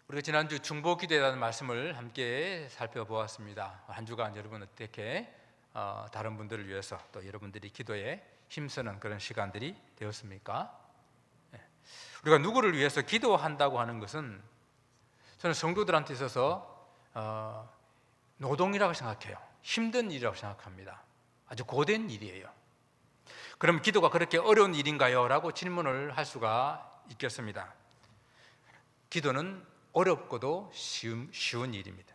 우리가 지난주 중보기도에 대한 말씀을 함께 살펴보았습니다. 한 주간 여러분 어떻게 다른 분들을 위해서 또 여러분들이 기도에 힘쓰는 그런 시간들이 되었습니까? 우리가 누구를 위해서 기도한다고 하는 것은 저는 성도들한테 있어서 노동이라고 생각해요. 힘든 일이라고 생각합니다. 아주 고된 일이에요. 그럼 기도가 그렇게 어려운 일인가요? 라고 질문을 할 수가 있겠습니다. 기도는 어렵고도 쉬운 일입니다.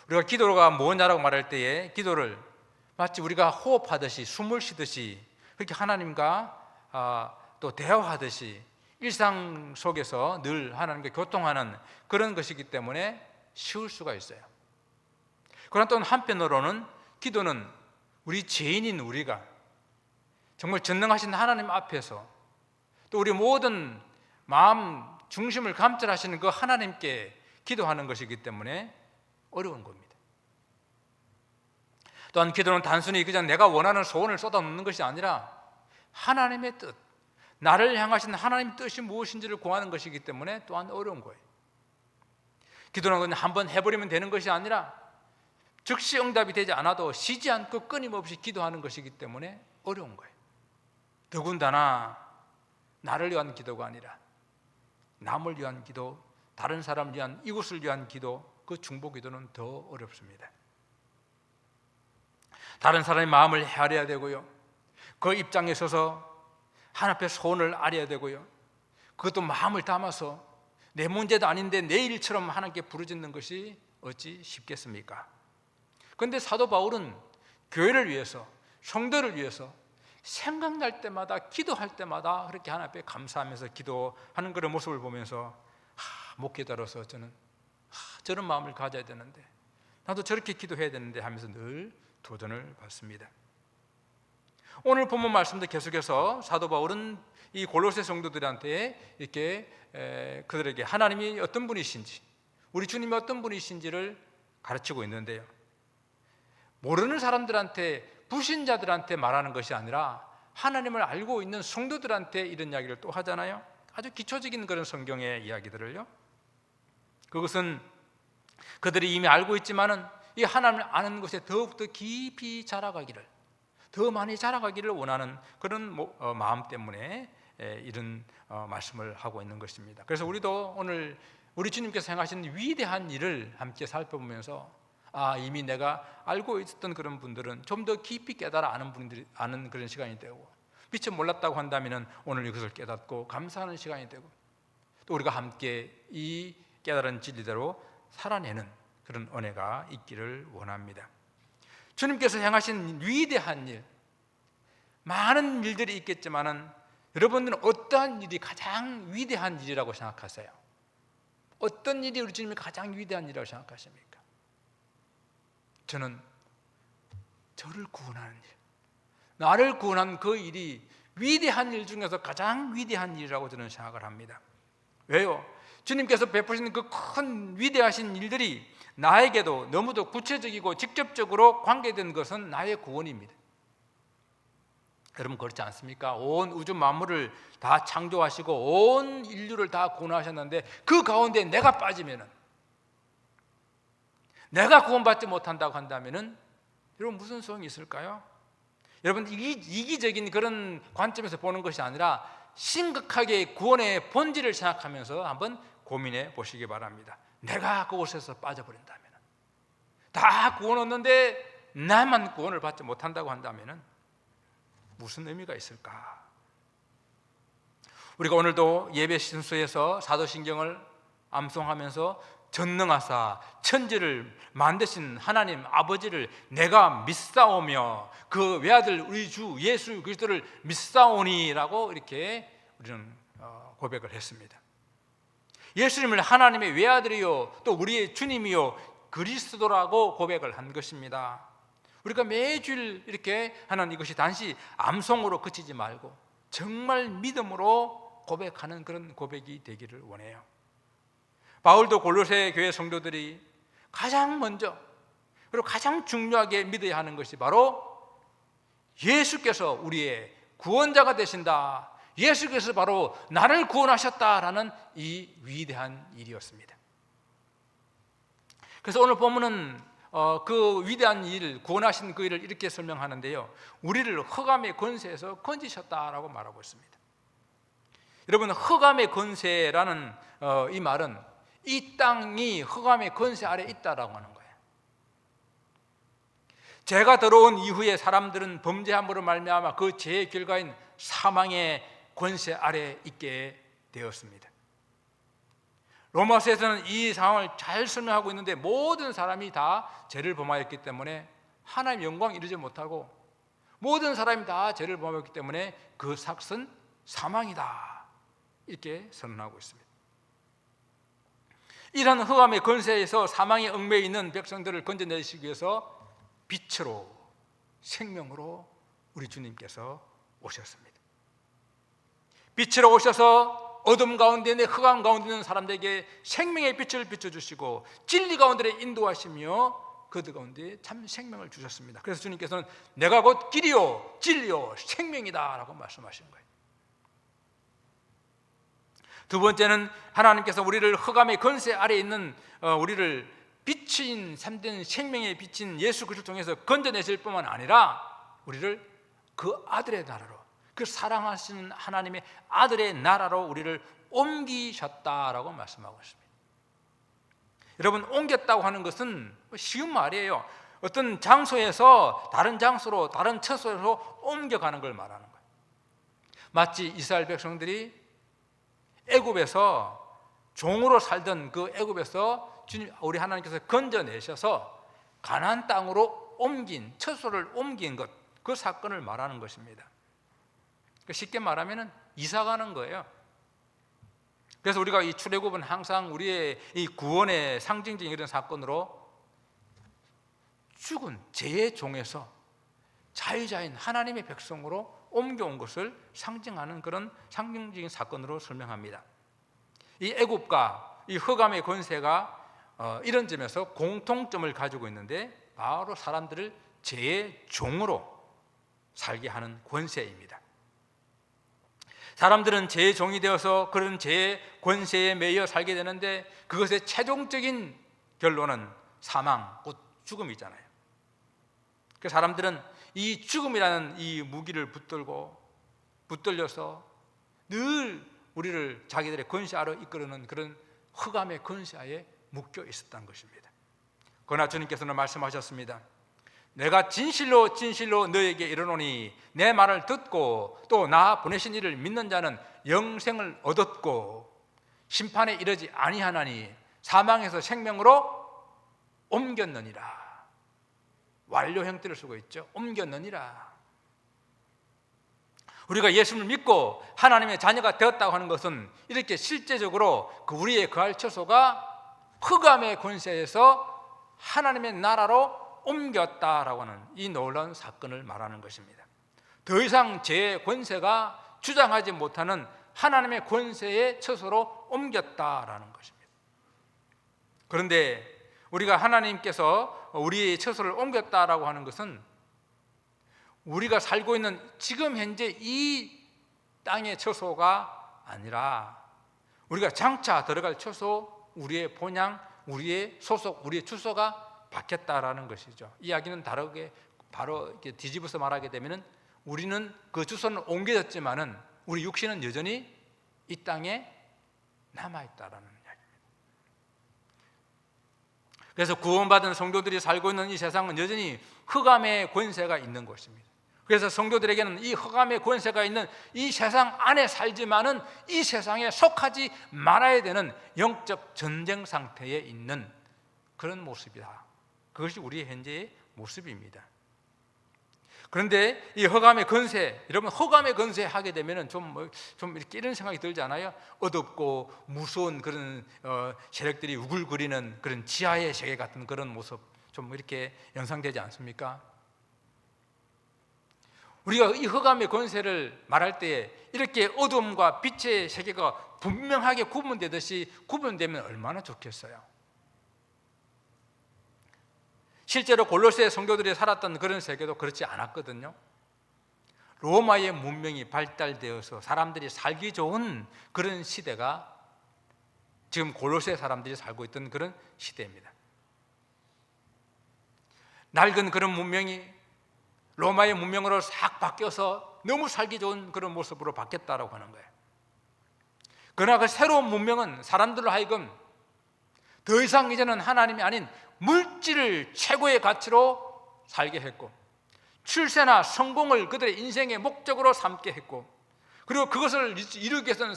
우리가 기도가 뭐냐라고 말할 때에 기도를 마치 우리가 호흡하듯이 숨을 쉬듯이 그렇게 하나님과 또 대화하듯이 일상 속에서 늘 하나님과 교통하는 그런 것이기 때문에 쉬울 수가 있어요. 그러나 또 한편으로는 기도는 우리 죄인인 우리가 정말 전능하신 하나님 앞에서 또 우리 모든 마음 중심을 감찰하시는 그 하나님께 기도하는 것이기 때문에 어려운 겁니다. 또한 기도는 단순히 그냥 내가 원하는 소원을 쏟아놓는 것이 아니라 하나님의 뜻, 나를 향하신 하나님의 뜻이 무엇인지를 구하는 것이기 때문에 또한 어려운 거예요. 기도는 그냥 한번 해버리면 되는 것이 아니라 즉시 응답이 되지 않아도 쉬지 않고 끊임없이 기도하는 것이기 때문에 어려운 거예요. 더군다나 나를 위한 기도가 아니라 남을 위한 기도, 다른 사람을 위한, 이웃을 위한 기도, 그 중보 기도는 더 어렵습니다. 다른 사람의 마음을 헤아려야 되고요, 그 입장에 서서 하나님 앞에 소원을 아려야 되고요, 그것도 마음을 담아서 내 문제도 아닌데 내 일처럼 하나님께 부르짖는 것이 어찌 쉽겠습니까? 그런데 사도 바울은 교회를 위해서, 성도를 위해서 생각날 때마다, 기도할 때마다 그렇게 하나님 앞에 감사하면서 기도하는 그런 모습을 보면서 목회자로서 저는 저런 마음을 가져야 되는데, 나도 저렇게 기도해야 되는데 하면서 늘 도전을 받습니다. 오늘 본문 말씀도 계속해서 사도 바울은 이 골로새 성도들한테 이렇게 그들에게 하나님이 어떤 분이신지, 우리 주님이 어떤 분이신지를 가르치고 있는데요, 모르는 사람들한테, 불신자들한테 말하는 것이 아니라 하나님을 알고 있는 성도들한테 이런 이야기를 또 하잖아요. 아주 기초적인 그런 성경의 이야기들을요. 그것은 그들이 이미 알고 있지만은 이 하나님을 아는 것에 더욱더 깊이 자라가기를, 더 많이 자라가기를 원하는 그런 마음 때문에 이런 말씀을 하고 있는 것입니다. 그래서 우리도 오늘 우리 주님께서 행하신 위대한 일을 함께 살펴보면서 이미 내가 알고 있었던 그런 분들은 좀 더 깊이 깨달아 아는 그런 시간이 되고, 미처 몰랐다고 한다면 오늘 이것을 깨닫고 감사하는 시간이 되고, 또 우리가 함께 이 깨달은 진리대로 살아내는 그런 은혜가 있기를 원합니다. 주님께서 행하신 위대한 일, 많은 일들이 있겠지만은 여러분들은 어떠한 일이 가장 위대한 일이라고 생각하세요? 어떤 일이 우리 주님이 가장 위대한 일이라고 생각하십니까? 저는 저를 구원하는 일, 나를 구원한 그 일이 위대한 일 중에서 가장 위대한 일이라고 저는 생각을 합니다. 왜요? 주님께서 베푸시는 그 큰 위대하신 일들이 나에게도 너무도 구체적이고 직접적으로 관계된 것은 나의 구원입니다. 여러분 그렇지 않습니까? 온 우주 만물을 다 창조하시고 온 인류를 다 구원하셨는데 그 가운데 내가 빠지면은, 내가 구원받지 못한다고 한다면은 여러분 무슨 소용이 있을까요? 여러분 이기적인 그런 관점에서 보는 것이 아니라 심각하게 구원의 본질을 생각하면서 한번 고민해 보시기 바랍니다. 내가 그곳에서 빠져버린다면, 다 구원 얻는데 나만 구원을 받지 못한다고 한다면 무슨 의미가 있을까? 우리가 오늘도 예배 신수에서 사도신경을 암송하면서 전능하사 천지를 만드신 하나님 아버지를 내가 믿사오며 그 외아들 우리 주 예수 그리스도를 믿사오니라고 이렇게 우리는 고백을 했습니다. 예수님을 하나님의 외아들이요 또 우리의 주님이요 그리스도라고 고백을 한 것입니다. 우리가 매주일 이렇게 하는 이것이 단지 암송으로 그치지 말고 정말 믿음으로 고백하는 그런 고백이 되기를 원해요. 바울도 골로새 교회 성도들이 가장 먼저 그리고 가장 중요하게 믿어야 하는 것이 바로 예수께서 우리의 구원자가 되신다, 예수께서 바로 나를 구원하셨다라는 이 위대한 일이었습니다. 그래서 오늘 본문은 그 위대한 일, 구원하신 그 일을 이렇게 설명하는데요, 우리를 흑암의 권세에서 건지셨다라고 말하고 있습니다. 여러분, 흑암의 권세라는 이 말은 이 땅이 흑암의 권세 아래 있다라고 하는 거예요. 죄가 들어온 이후에 사람들은 범죄함으로 말미암아 그 죄의 결과인 사망의 권세 아래 있게 되었습니다. 로마서에서는 이 상황을 잘 설명하고 있는데, 모든 사람이 다 죄를 범하였기 때문에 하나님의 영광 이루지 못하고, 모든 사람이 다 죄를 범하였기 때문에 그 삭은 사망이다, 이렇게 선언하고 있습니다. 이런 흑암의 권세에서 사망에 얽매여 있는 백성들을 건져내시기 위해서 빛으로, 생명으로 우리 주님께서 오셨습니다. 빛으로 오셔서 어둠 가운데 있는, 흑암 가운데 있는 사람들에게 생명의 빛을 비춰주시고 진리 가운데 인도하시며 그들 가운데 참 생명을 주셨습니다. 그래서 주님께서는 내가 곧 길이요 진리요 생명이다 라고 말씀하신 거예요. 두 번째는 하나님께서 우리를 흑암의 권세 아래에 있는 우리를 빛인 참된 생명의 빛인 예수 그리스도를 통해서 건져내실 뿐만 아니라 우리를 그 아들의 나라로, 그 사랑하시는 하나님의 아들의 나라로 우리를 옮기셨다라고 말씀하고 있습니다. 여러분, 옮겼다고 하는 것은 쉬운 말이에요. 어떤 장소에서 다른 장소로, 다른 처소로 옮겨가는 걸 말하는 거예요. 마치 이스라엘 백성들이 애굽에서 종으로 살던 그 애굽에서 주님, 우리 하나님께서 건져내셔서 가나안 땅으로 옮긴, 처소를 옮긴 것, 그 사건을 말하는 것입니다. 쉽게 말하면 이사 가는 거예요. 그래서 우리가 이 출애굽은 항상 우리의 이 구원의 상징적인 이런 사건으로 죽은 죄의 종에서 자유자인 하나님의 백성으로 옮겨온 것을 상징하는 그런 상징적인 사건으로 설명합니다. 이 애굽과 이 흑암의 권세가 이런 점에서 공통점을 가지고 있는데, 바로 사람들을 죄의 종으로 살게 하는 권세입니다. 사람들은 죄의 종이 되어서 그런 죄의 권세에 매여 살게 되는데, 그것의 최종적인 결론은 사망, 곧 죽음이잖아요. 그 사람들은 이 죽음이라는 이 무기를 붙들려서 늘 우리를 자기들의 권세 아래 이끌어는 그런 흑암의 권세하에 묶여 있었던 것입니다. 그러나 주님께서는 말씀하셨습니다. 내가 진실로 진실로 너에게 이르노니 내 말을 듣고 또 나 보내신 이를 믿는 자는 영생을 얻었고 심판에 이르지 아니하나니 사망에서 생명으로 옮겼느니라. 완료 형태를 쓰고 있죠. 옮겼느니라. 우리가 예수를 믿고 하나님의 자녀가 되었다고 하는 것은 이렇게 실제적으로 그 우리의 거할 처소가 흑암의 권세에서 하나님의 나라로 옮겼다라고 하는 이 놀라운 사건을 말하는 것입니다. 더 이상 죄의 권세가 주장하지 못하는 하나님의 권세의 처소로 옮겼다라는 것입니다. 그런데 우리가 하나님께서 우리의 처소를 옮겼다라고 하는 것은 우리가 살고 있는 지금 현재 이 땅의 처소가 아니라 우리가 장차 들어갈 처소, 우리의 본향, 우리의 소속, 우리의 주소가 바뀌었다라는 것이죠. 이야기는 다르게 바로 이렇게 뒤집어서 말하게 되면은 우리는 그 주소는 옮겨졌지만은 우리 육신은 여전히 이 땅에 남아 있다라는 이야기입니다. 그래서 구원받은 성도들이 살고 있는 이 세상은 여전히 흑암의 권세가 있는 것입니다. 그래서 성도들에게는 이 흑암의 권세가 있는 이 세상 안에 살지만은 이 세상에 속하지 말아야 되는 영적 전쟁 상태에 있는 그런 모습이다. 그것이 우리의 현재의 모습입니다. 그런데 이 흑암의 권세, 여러분 흑암의 권세 하게 되면은 좀 이렇게 이런 생각이 들잖아요. 어둡고 무서운 그런 세력들이 우글거리는 그런 지하의 세계 같은 그런 모습 좀 이렇게 연상되지 않습니까? 우리가 이 흑암의 권세를 말할 때 이렇게 어둠과 빛의 세계가 분명하게 구분되듯이 구분되면 얼마나 좋겠어요. 실제로 골로새 성도들이 살았던 그런 세계도 그렇지 않았거든요. 로마의 문명이 발달되어서 사람들이 살기 좋은 그런 시대가 지금 골로새 사람들이 살고 있던 그런 시대입니다. 낡은 그런 문명이 로마의 문명으로 싹 바뀌어서 너무 살기 좋은 그런 모습으로 바뀌었다라고 하는 거예요. 그러나 그 새로운 문명은 사람들로 하여금 더 이상 이제는 하나님이 아닌 물질을 최고의 가치로 살게 했고, 출세나 성공을 그들의 인생의 목적으로 삼게 했고, 그리고 그것을 이루기 위해서는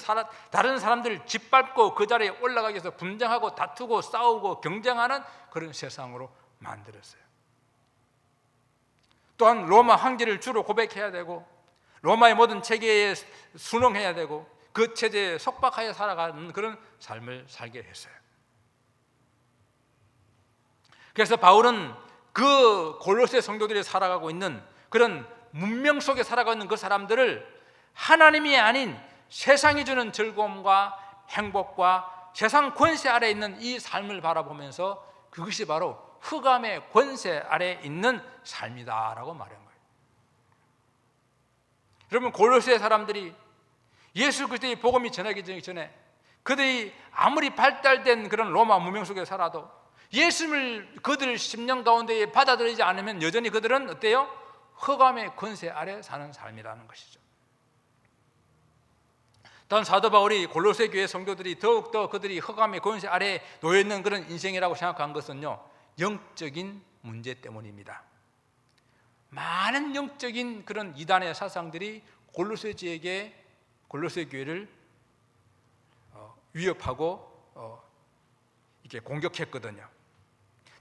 다른 사람들을 짓밟고 그 자리에 올라가기 위해서 분쟁하고 다투고 싸우고 경쟁하는 그런 세상으로 만들었어요. 또한 로마 황제를 주로 고백해야 되고, 로마의 모든 체계에 순응해야 되고, 그 체제에 속박하여 살아가는 그런 삶을 살게 했어요. 그래서 바울은 그 골로새 성도들이 살아가고 있는 그런 문명 속에 살아가고 있는 그 사람들을 하나님이 아닌 세상이 주는 즐거움과 행복과 세상 권세 아래 있는 이 삶을 바라보면서 그것이 바로 흑암의 권세 아래 있는 삶이다라고 말한 거예요. 여러분, 골로새 사람들이 예수 그리스도의 복음이 전하기 전에 그들이 아무리 발달된 그런 로마 문명 속에 살아도 예수를 그들 심령 가운데 받아들이지 않으면 여전히 그들은 어때요? 흑암의 권세 아래 사는 삶이라는 것이죠. 또한 사도 바울이 골로새 교회 성도들이 더욱더 그들이 흑암의 권세 아래에 놓여있는 그런 인생이라고 생각한 것은요, 영적인 문제 때문입니다. 많은 영적인 그런 이단의 사상들이 골로새 지역에 골로새 교회를 위협하고 이렇게 공격했거든요.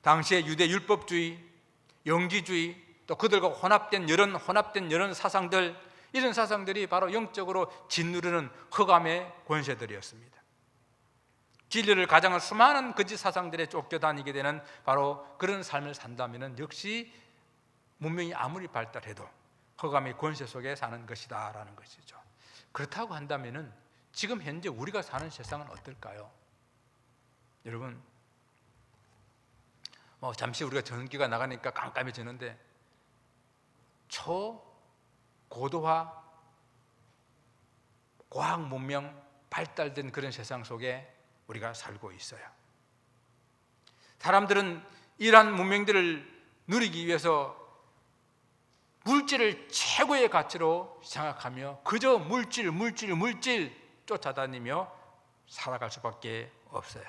당시에 유대 율법주의, 영지주의, 또 그들과 혼합된 여러 사상들, 이런 사상들이 바로 영적으로 짓누르는 흑암의 권세들이었습니다. 진리를 가장한 수많은 거짓 사상들에 쫓겨다니게 되는 바로 그런 삶을 산다면 역시 문명이 아무리 발달해도 흑암의 권세 속에 사는 것이다라는 것이죠. 그렇다고 한다면 지금 현재 우리가 사는 세상은 어떨까요? 여러분, 잠시 우리가 전기가 나가니까 깜깜해지는데 초고도화 과학 문명 발달된 그런 세상 속에 우리가 살고 있어요. 사람들은 이러한 문명들을 누리기 위해서 물질을 최고의 가치로 생각하며 그저 물질 쫓아다니며 살아갈 수밖에 없어요.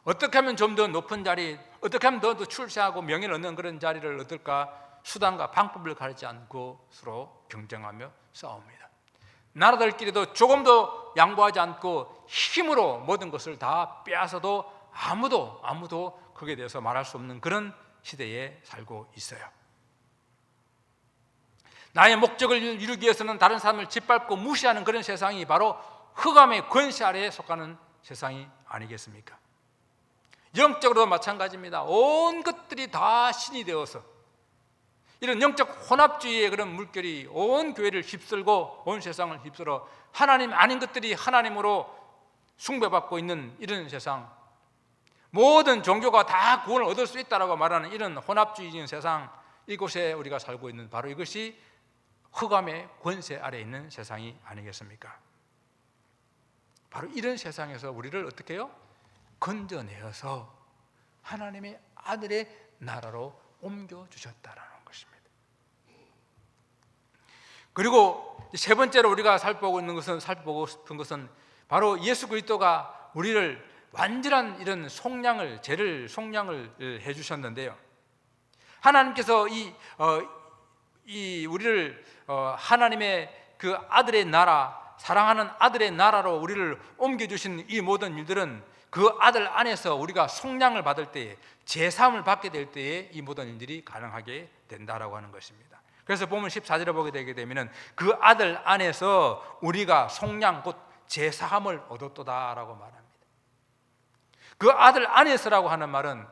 어떻게 하면 좀 더 높은 자리, 어떻게 하면 더 출세하고 명예를 얻는 그런 자리를 얻을까, 수단과 방법을 가리지 않고 서로 경쟁하며 싸웁니다. 나라들끼리도 조금 더 양보하지 않고 힘으로 모든 것을 다 빼앗아도 아무도 거기에 대해서 말할 수 없는 그런 시대에 살고 있어요. 나의 목적을 이루기 위해서는 다른 사람을 짓밟고 무시하는 그런 세상이 바로 흑암의 권세 아래에 속하는 세상이 아니겠습니까? 영적으로도 마찬가지입니다. 온 것들이 다 신이 되어서 이런 영적 혼합주의의 그런 물결이 온 교회를 휩쓸고 온 세상을 휩쓸어 하나님 아닌 것들이 하나님으로 숭배받고 있는 이런 세상, 모든 종교가 다 구원을 얻을 수 있다라고 말하는 이런 혼합주의적인 세상, 이곳에 우리가 살고 있는 바로 이것이 흑암의 권세 아래에 있는 세상이 아니겠습니까? 바로 이런 세상에서 우리를 어떻게 해요? 건져내어서 하나님의 아들의 나라로 옮겨주셨다라는 것입니다. 그리고 세 번째로 우리가 살펴보고 싶은 것은 바로 예수 그리스도가 우리를 완전한 이런 죄를 속량을 해주셨는데요. 하나님께서 우리를 하나님의 그 아들의 나라, 사랑하는 아들의 나라로 우리를 옮겨주신 이 모든 일들은 그 아들 안에서 우리가 속량을 받을 때에, 제사함을 받게 될 때에 이 모든 일들이 가능하게 된다라고 하는 것입니다. 그래서 보면 14절에 보게 되게 되면 그 아들 안에서 우리가 속량 곧 제사함을 얻었도다라고 말합니다. 그 아들 안에서라고 하는 말은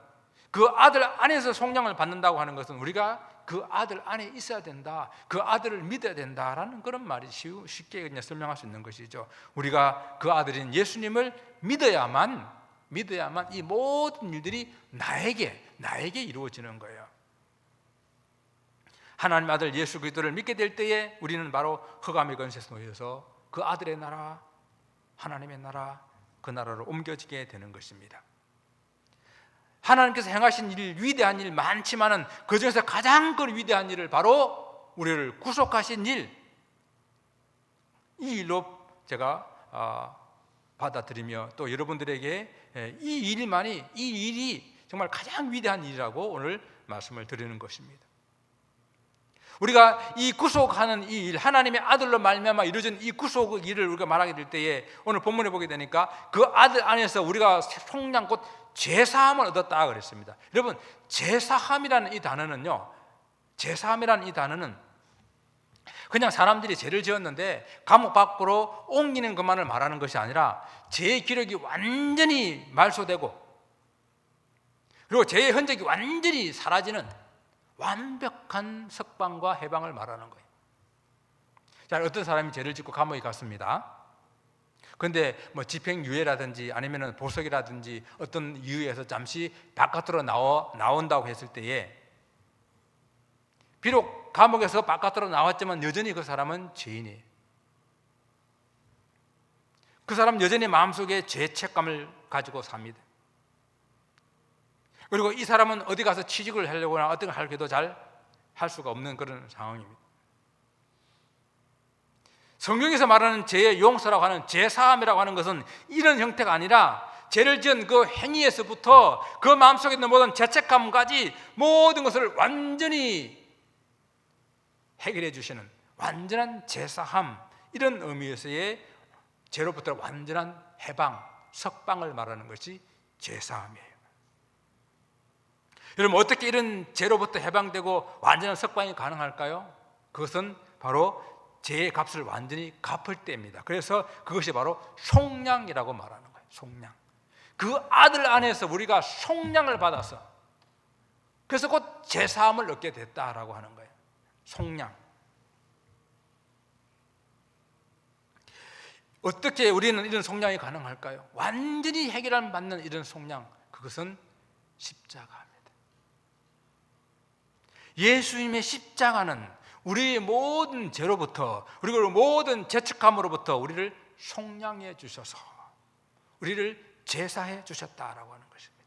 그 아들 안에서 속량을 받는다고 하는 것은 우리가 그 아들 안에 있어야 된다, 그 아들을 믿어야 된다라는 그런 말이 쉽게 그냥 설명할 수 있는 것이죠. 우리가 그 아들인 예수님을 믿어야만 이 모든 일들이 나에게 이루어지는 거예요. 하나님 아들 예수 그리스도를 믿게 될 때에 우리는 바로 흑암의 권세에서 놓여서 그 아들의 나라, 하나님의 나라, 그 나라로 옮겨지게 되는 것입니다. 하나님께서 행하신 일, 위대한 일 많지만은 그 중에서 가장 그 위대한 일을 바로 우리를 구속하신 일, 이 일로 제가 받아들이며 또 여러분들에게 이 일이 정말 가장 위대한 일이라고 오늘 말씀을 드리는 것입니다. 우리가 이 구속하는 이 일, 하나님의 아들로 말미암아 이루어진 이 구속 일을 우리가 말하게 될 때에 오늘 본문에 보게 되니까 그 아들 안에서 우리가 속량 곧 죄사함을 얻었다 그랬습니다. 여러분, 죄사함이라는 이 단어는요, 죄사함이라는 이 단어는 그냥 사람들이 죄를 지었는데 감옥 밖으로 옮기는 것만을 말하는 것이 아니라 죄의 기록이 완전히 말소되고 그리고 죄의 흔적이 완전히 사라지는 완벽한 석방과 해방을 말하는 거예요. 자, 어떤 사람이 죄를 짓고 감옥에 갔습니다. 그런데 뭐 집행유예라든지 아니면 보석이라든지 어떤 이유에서 잠시 바깥으로 나온다고 했을 때에 비록 감옥에서 바깥으로 나왔지만 여전히 그 사람은 죄인이에요. 그 사람은 여전히 마음속에 죄책감을 가지고 삽니다. 그리고 이 사람은 어디 가서 취직을 하려거나 어떤 걸 하려고 해도 잘 할 수가 없는 그런 상황입니다. 성경에서 말하는 죄의 용서라고 하는 죄사함이라고 하는 것은 이런 형태가 아니라 죄를 지은 그 행위에서부터 그 마음속에 있는 모든 죄책감까지 모든 것을 완전히 해결해 주시는 완전한 죄사함, 이런 의미에서의 죄로부터 완전한 해방, 석방을 말하는 것이 죄사함이에요. 여러분, 어떻게 이런 죄로부터 해방되고 완전한 석방이 가능할까요? 그것은 바로 죄의 값을 완전히 갚을 때입니다. 그래서 그것이 바로 속량이라고 말하는 거예요. 속량. 그 아들 안에서 우리가 속량을 받아서 그래서 곧 죄사함을 얻게 됐다라고 하는 거예요. 속량. 어떻게 우리는 이런 속량이 가능할까요? 완전히 해결을 받는 이런 속량, 그것은 십자가입니다. 예수님의 십자가는 우리의 모든 죄로부터, 그리고 모든 죄책감으로부터 우리를 속량해 주셔서 우리를 제사해 주셨다라고 하는 것입니다.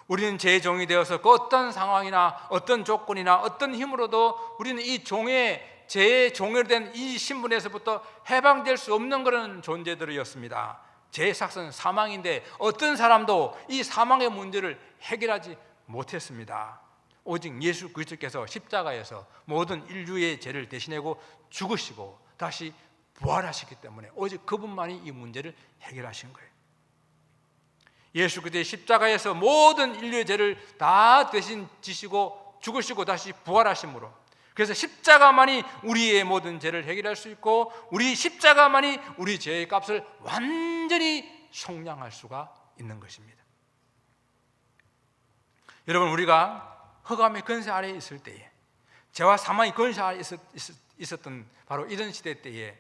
우리는 죄의 종이 되어서 그 어떤 상황이나 어떤 조건이나 어떤 힘으로도 우리는 이 죄의 종이 된 이 신분에서부터 해방될 수 없는 그런 존재들이었습니다. 죄의 삭은 사망인데 어떤 사람도 이 사망의 문제를 해결하지 못했습니다. 오직 예수 그리스도께서 십자가에서 모든 인류의 죄를 대신하고 죽으시고 다시 부활하셨기 때문에 오직 그분만이 이 문제를 해결하신 거예요. 예수 그리스도의 십자가에서 모든 인류의 죄를 다 대신 지시고 죽으시고 다시 부활하심으로, 그래서 십자가만이 우리의 모든 죄를 해결할 수 있고 우리 십자가만이 우리 죄의 값을 완전히 속량할 수가 있는 것입니다. 여러분, 우리가 흑암의 권세 아래에 있을 때에, 죄와 사망의 권세 아래에 있었던 바로 이런 시대 때에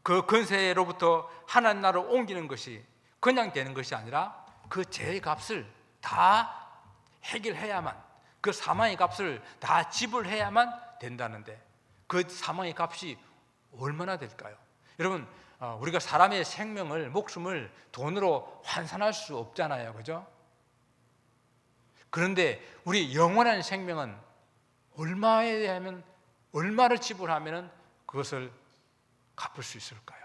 그 권세로부터 하나님 나라로 옮기는 것이 그냥 되는 것이 아니라 그 죄의 값을 다 해결해야만, 그 사망의 값을 다 지불해야만 된다는데 그 사망의 값이 얼마나 될까요? 여러분, 우리가 사람의 생명을, 목숨을 돈으로 환산할 수 없잖아요, 그죠? 그런데 우리 영원한 생명은 얼마에 대하면, 얼마를 지불하면 그것을 갚을 수 있을까요?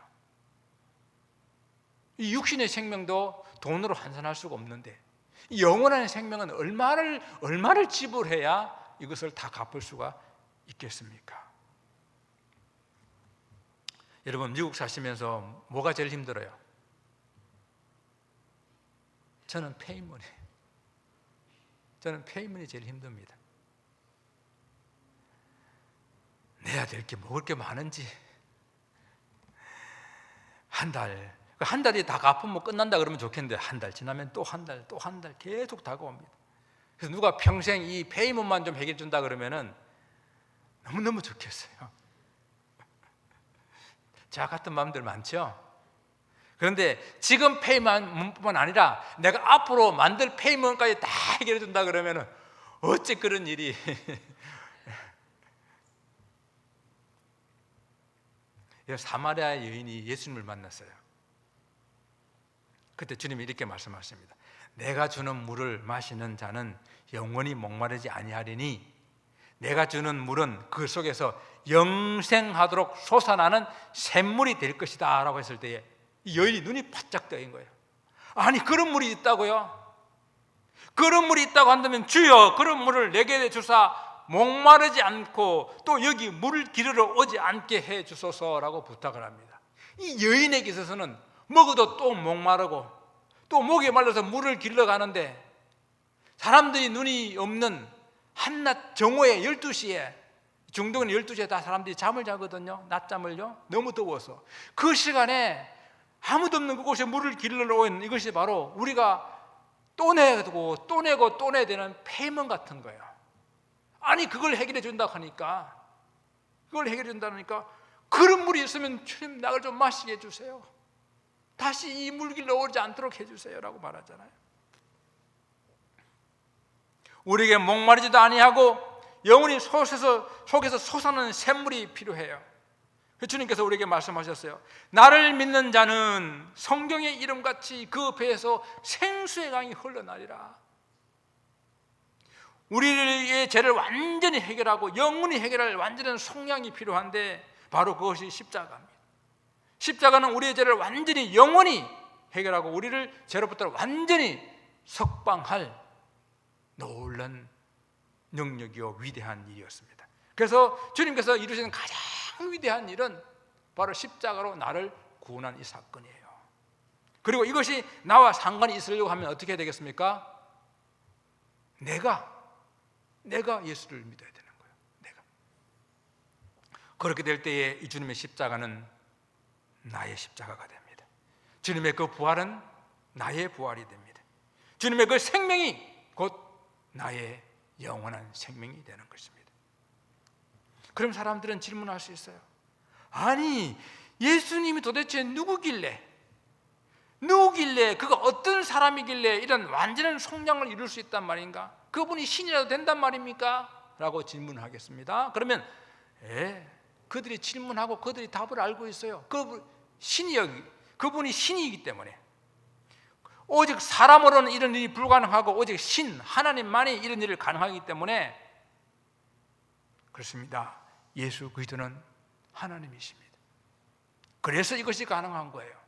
이 육신의 생명도 돈으로 환산할 수가 없는데 이 영원한 생명은 얼마를 지불해야 이것을 다 갚을 수가 있겠습니까? 여러분, 미국 사시면서 뭐가 제일 힘들어요? 저는 페이먼이에요. 저는 페이먼이 제일 힘듭니다. 내야 될 게 먹을 게 많은지 한 달이 다 갚으면 끝난다 그러면 좋겠는데 한 달 지나면 또 한 달, 또 한 달 계속 다가옵니다. 그래서 누가 평생 이 페이먼만 좀 해결해 준다 그러면은 너무너무 좋겠어요. 저 같은 마음들 많죠? 그런데 지금 페이먼뿐만 아니라 내가 앞으로 만들 페이먼까지 다 해결해 준다 그러면은 어째 그런 일이 사마리아 여인이 예수님을 만났어요. 그때 주님이 이렇게 말씀하십니다. 내가 주는 물을 마시는 자는 영원히 목마르지 아니하리니 내가 주는 물은 그 속에서 영생하도록 솟아나는 샘물이 될 것이다 라고 했을 때에 여인이 눈이 바짝 뜨인 거예요. 아니, 그런 물이 있다고요? 그런 물이 있다고 한다면 주여 그런 물을 내게 주사 목마르지 않고 또 여기 물을 기르러 오지 않게 해 주소서라고 부탁을 합니다. 이 여인에게 있어서는 먹어도 또 목마르고 또 목이 말라서 물을 기르러 가는데 사람들이 눈이 없는 한낮 정오에 12시에 중동은 12시에 다 사람들이 잠을 자거든요. 낮잠을요. 너무 더워서 그 시간에 아무도 없는 그곳에 물을 기르러 오는 이것이 바로 우리가 또 내고 또 내고 또 내야 되는 페이먼 같은 거예요. 아니 그걸 해결해 준다고 하니까 그걸 해결해 준다니까 그런 물이 있으면 주님 나를 좀 마시게 해주세요. 다시 이 물길로 오지 않도록 해주세요 라고 말하잖아요. 우리에게 목마르지도 아니하고 영원히 속에서 솟아나는 샘물이 필요해요. 주님께서 우리에게 말씀하셨어요. 나를 믿는 자는 성경의 이름같이 그 배에서 생수의 강이 흘러나리라. 우리의 죄를 완전히 해결하고 영원히 해결할 완전한 속량이 필요한데 바로 그것이 십자가입니다. 십자가는 우리의 죄를 완전히 영원히 해결하고 우리를 죄로부터 완전히 석방할 놀란 능력이요 위대한 일이었습니다. 그래서 주님께서 이루시는 가장 위대한 일은 바로 십자가로 나를 구원한 이 사건이에요. 그리고 이것이 나와 상관이 있으려고 하면 어떻게 해야 되겠습니까? 내가 예수를 믿어야 되는 거예요. 내가. 그렇게 될 때에 이 주님의 십자가는 나의 십자가가 됩니다. 주님의 그 부활은 나의 부활이 됩니다. 주님의 그 생명이 곧 나의 영원한 생명이 되는 것입니다. 그럼 사람들은 질문할 수 있어요. 아니 예수님이 도대체 누구길래 그가 어떤 사람이길래 이런 완전한 속량을 이룰 수 있단 말인가? 그분이 신이라도 된단 말입니까? 라고 질문하겠습니다. 그러면 그들이 질문하고 그들이 답을 알고 있어요. 그분이 신이기 때문에 오직 사람으로는 이런 일이 불가능하고 오직 하나님만이 이런 일을 가능하기 때문에 그렇습니다. 예수 그리스도는 하나님이십니다. 그래서 이것이 가능한 거예요.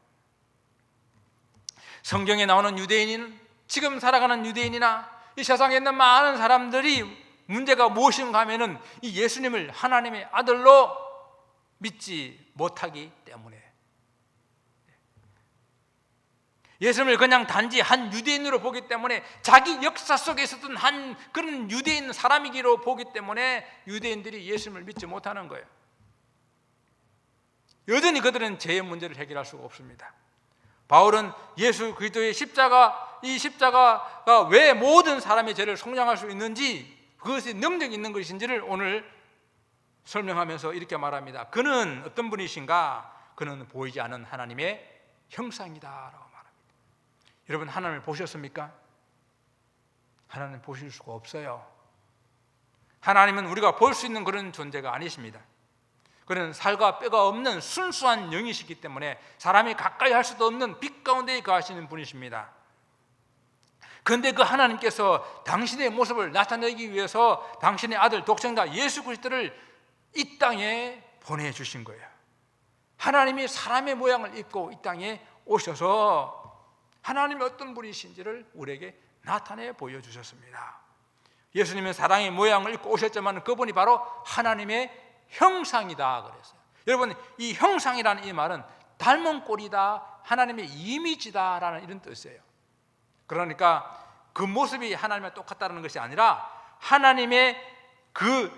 성경에 나오는 유대인은 지금 살아가는 유대인이나 이 세상에 있는 많은 사람들이 문제가 무엇인가 하면은 이 예수님을 하나님의 아들로 믿지 못하기 때문에 예수님을 그냥 단지 한 유대인으로 보기 때문에 자기 역사 속에 있었던 한 그런 유대인 사람이기로 보기 때문에 유대인들이 예수님을 믿지 못하는 거예요. 여전히 그들은 죄의 문제를 해결할 수가 없습니다. 바울은 예수 그리스도의 이 십자가가 왜 모든 사람의 죄를 속량할 수 있는지 그것이 능력이 있는 것인지를 오늘 설명하면서 이렇게 말합니다. 그는 어떤 분이신가? 그는 보이지 않는 하나님의 형상이다 라고 말합니다. 여러분 하나님을 보셨습니까? 하나님 보실 수가 없어요. 하나님은 우리가 볼 수 있는 그런 존재가 아니십니다. 그는 살과 뼈가 없는 순수한 영이시기 때문에 사람이 가까이 할 수도 없는 빛 가운데 거하시는 분이십니다. 그런데 그 하나님께서 당신의 모습을 나타내기 위해서 당신의 아들 독생자 예수 그리스도를 이 땅에 보내주신 거예요. 하나님이 사람의 모양을 입고 이 땅에 오셔서 하나님이 어떤 분이신지를 우리에게 나타내 보여주셨습니다. 예수님은 사람의 모양을 입고 오셨지만 그분이 바로 하나님의 형상이다 그랬어요. 여러분 이 형상이라는 이 말은 닮은 꼴이다, 하나님의 이미지다라는 이런 뜻이에요. 그러니까 그 모습이 하나님과 똑같다는 것이 아니라 하나님의 그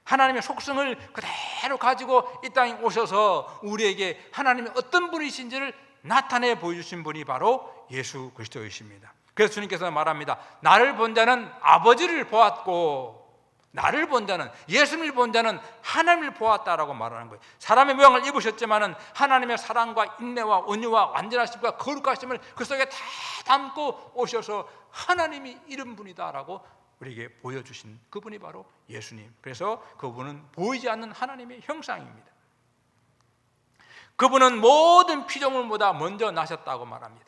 하나님의 속성을 그대로 가지고 이 땅에 오셔서 우리에게 하나님이 어떤 분이신지를 나타내 보여주신 분이 바로 예수 그리스도이십니다. 그래서 주님께서 말합니다. 나를 본 자는 아버지를 보았고 나를 본 자는 예수님을 본 자는 하나님을 보았다라고 말하는 거예요. 사람의 모양을 입으셨지만은 하나님의 사랑과 인내와 온유와 완전하심과 거룩하심을 그 속에 다 담고 오셔서 하나님이 이런 분이다라고 우리에게 보여주신 그분이 바로 예수님. 그래서 그분은 보이지 않는 하나님의 형상입니다. 그분은 모든 피조물보다 먼저 나셨다고 말합니다.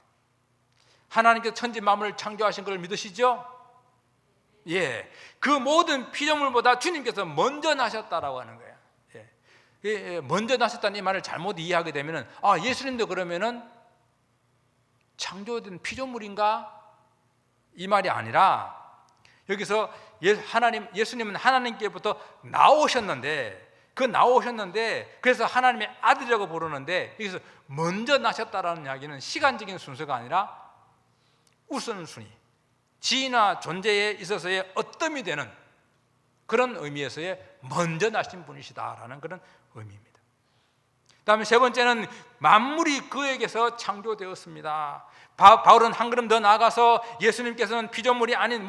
하나님께서 천지 만물을 창조하신 걸 믿으시죠? 예, 그 모든 피조물보다 주님께서 먼저 나셨다라고 하는 거예요. 예, 먼저 나셨다는 이 말을 잘못 이해하게 되면은 예수님도 그러면은 창조된 피조물인가? 이 말이 아니라 여기서 예수님은 하나님께부터 나오셨는데 그래서 하나님의 아들이라고 부르는데 여기서 먼저 나셨다라는 이야기는 시간적인 순서가 아니라 우선순위, 지위나 존재에 있어서의 어뜸이 되는 그런 의미에서의 먼저 나신 분이시다라는 그런 의미입니다. 다음에 세 번째는 만물이 그에게서 창조되었습니다. 바울은 한 걸음 더 나아가서 예수님께서는 피조물이 아닌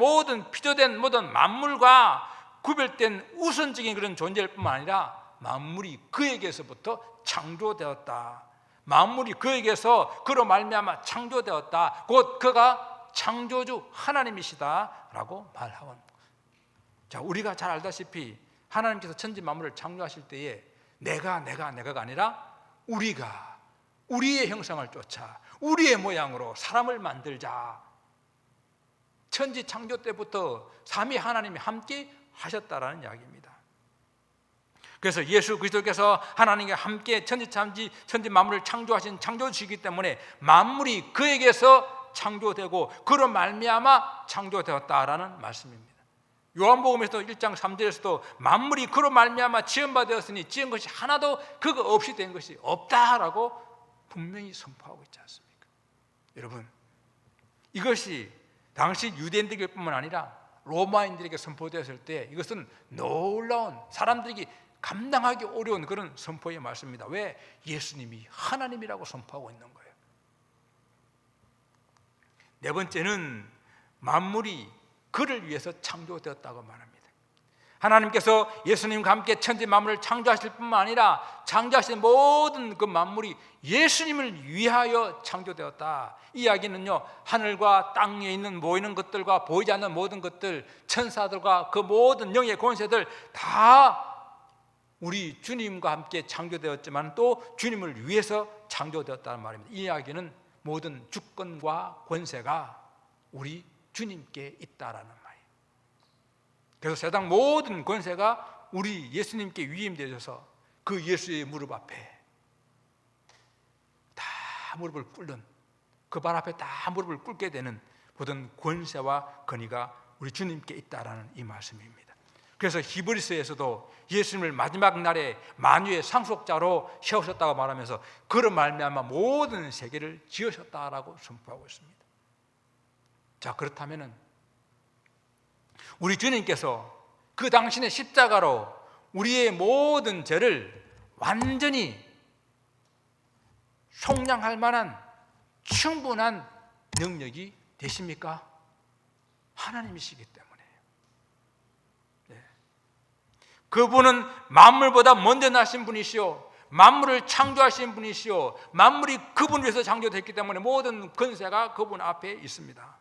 피조된 모든 만물과 구별된 우선적인 그런 존재일 뿐만 아니라 만물이 그에게서부터 창조되었다. 만물이 그에게서 그로 말미암아 창조되었다. 곧 그가 창조주 하나님이시다라고 말하원. 자, 우리가 잘 알다시피 하나님께서 천지 만물을 창조하실 때에 내가가 아니라 우리가 우리의 형상을 쫓아 우리의 모양으로 사람을 만들자. 천지 창조 때부터 삼위 하나님이 함께 하셨다라는 이야기입니다. 그래서 예수 그리스도께서 하나님과 함께 천지 만물을 창조하신 창조주이기 때문에 만물이 그에게서 창조되고 그로 말미암아 창조되었다라는 말씀입니다. 요한복음에서도 1장 3절에서도 만물이 그로 말미암아 지은 바 되었으니 지은 것이 하나도 그거 없이 된 것이 없다라고 분명히 선포하고 있지 않습니까? 여러분, 이것이 당시 유대인들에게 뿐만 아니라 로마인들에게 선포되었을 때 이것은 놀라운, 사람들에게 감당하기 어려운 그런 선포의 말씀입니다. 왜? 예수님이 하나님이라고 선포하고 있는 거예요. 네 번째는 만물이 그를 위해서 창조되었다고 말합니다. 하나님께서 예수님과 함께 천지 만물을 창조하실 뿐만 아니라 창조하신 모든 그 만물이 예수님을 위하여 창조되었다. 이 이야기는요, 하늘과 땅에 있는 모이는 것들과 보이지 않는 모든 것들, 천사들과 그 모든 영의 권세들 다 우리 주님과 함께 창조되었지만 또 주님을 위해서 창조되었다는 말입니다. 이 이야기는 모든 주권과 권세가 우리 주님께 있다라는 말이에요. 그래서 세상 모든 권세가 우리 예수님께 위임되어서 그 예수의 무릎 앞에 다 무릎을 꿇는, 그 발 앞에 다 무릎을 꿇게 되는 모든 권세와 권위가 우리 주님께 있다라는 이 말씀입니다. 그래서 히브리서에서도 예수님을 마지막 날에 만유의 상속자로 세우셨다고 말하면서 그로 말미암아 모든 세계를 지으셨다라고 선포하고 있습니다. 자, 그렇다면은 우리 주님께서 그 당신의 십자가로 우리의 모든 죄를 완전히 속량할 만한 충분한 능력이 되십니까? 하나님이시기 때문에. 그분은 만물보다 먼저 나신 분이시오, 만물을 창조하신 분이시오, 만물이 그분 위해서 창조됐기 때문에 모든 권세가 그분 앞에 있습니다.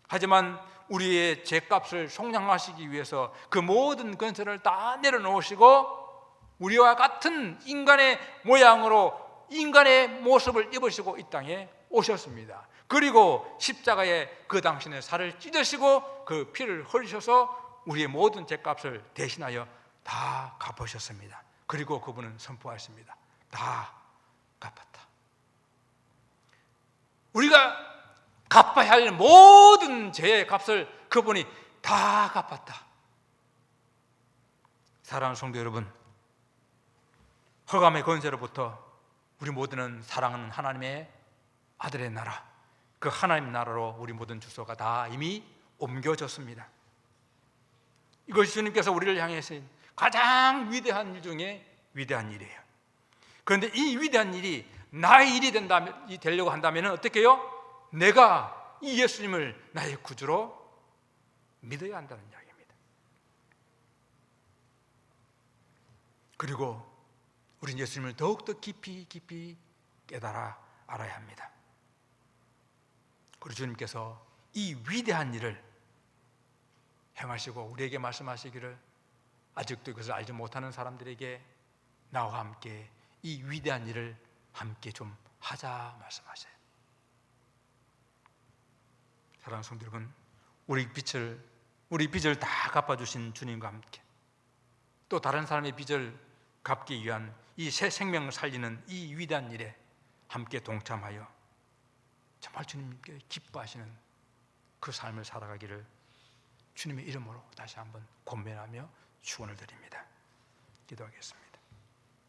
하지만 우리의 죄값을 속량하시기 위해서 그 모든 권세를 다 내려놓으시고 우리와 같은 인간의 모양으로 인간의 모습을 입으시고 이 땅에 오셨습니다. 그리고 십자가에 그 당신의 살을 찢으시고 그 피를 흘리셔서 우리의 모든 죄값을 대신하여 다 갚으셨습니다. 그리고 그분은 선포하십니다. 다 갚았다. 우리가 갚아야 할 모든 죄의 값을 그분이 다 갚았다. 사랑하는 성도 여러분, 흑암의 권세로부터 우리 모두는 사랑하는 하나님의 아들의 나라, 그 하나님 나라로 우리 모든 주소가 다 이미 옮겨졌습니다. 이것이 주님께서 우리를 향해서 가장 위대한 일 중에 위대한 일이에요. 그런데 이 위대한 일이 나의 일이 되려고 한다면 어떻게 해요? 내가 이 예수님을 나의 구주로 믿어야 한다는 이야기입니다. 그리고 우리는 예수님을 더욱더 깊이 깨달아 알아야 합니다. 우리 주님께서 이 위대한 일을 행하시고 우리에게 말씀하시기를 아직도 이것을 알지 못하는 사람들에게 나와 함께 이 위대한 일을 함께 좀 하자 말씀하세요. 사랑하는 성도 여러분, 우리 빚을 다 갚아주신 주님과 함께 또 다른 사람의 빚을 갚기 위한 이 새 생명을 살리는 이 위대한 일에 함께 동참하여 정말 주님께 기뻐하시는 그 삶을 살아가기를 주님의 이름으로 다시 한번 권면하며 축원을 드립니다. 기도하겠습니다.